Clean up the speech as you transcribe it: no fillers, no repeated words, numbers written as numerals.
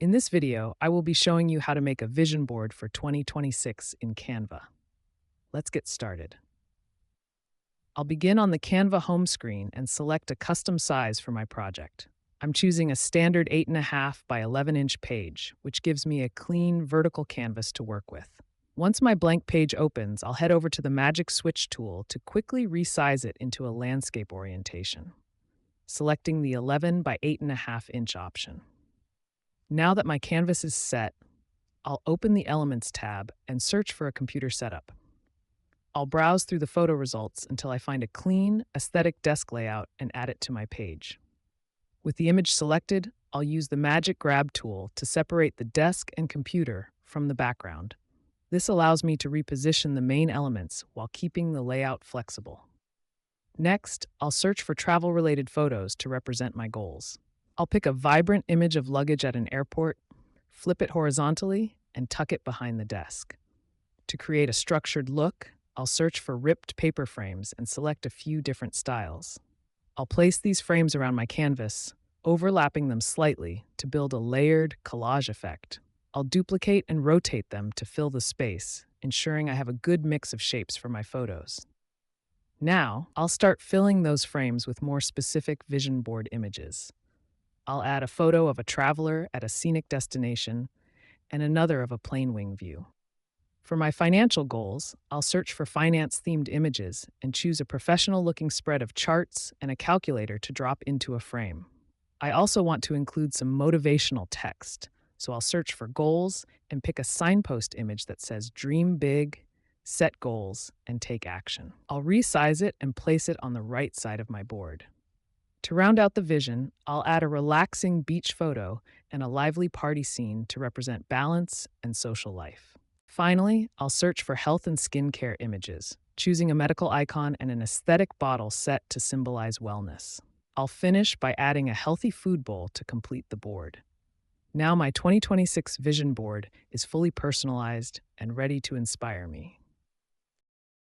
In this video, I will be showing you how to make a vision board for 2026 in Canva. Let's get started. I'll begin on the Canva home screen and select a custom size for my project. I'm choosing a standard 8.5 by 11-inch page, which gives me a clean vertical canvas to work with. Once my blank page opens, I'll head over to the Magic Switch tool to quickly resize it into a landscape orientation, selecting the 11 by 8.5-inch option. Now that my canvas is set, I'll open the Elements tab and search for a computer setup. I'll browse through the photo results until I find a clean, aesthetic desk layout and add it to my page. With the image selected, I'll use the Magic Grab tool to separate the desk and computer from the background. This allows me to reposition the main elements while keeping the layout flexible. Next, I'll search for travel-related photos to represent my goals. I'll pick a vibrant image of luggage at an airport, flip it horizontally, and tuck it behind the desk. To create a structured look, I'll search for ripped paper frames and select a few different styles. I'll place these frames around my canvas, overlapping them slightly to build a layered collage effect. I'll duplicate and rotate them to fill the space, ensuring I have a good mix of shapes for my photos. Now, I'll start filling those frames with more specific vision board images. I'll add a photo of a traveler at a scenic destination and another of a plane wing view. For my financial goals, I'll search for finance-themed images and choose a professional-looking spread of charts and a calculator to drop into a frame. I also want to include some motivational text, so I'll search for goals and pick a signpost image that says "Dream big, set goals, and take action." I'll resize it and place it on the right side of my board. To round out the vision, I'll add a relaxing beach photo and a lively party scene to represent balance and social life. Finally, I'll search for health and skincare images, choosing a medical icon and an aesthetic bottle set to symbolize wellness. I'll finish by adding a healthy food bowl to complete the board. Now my 2026 vision board is fully personalized and ready to inspire me.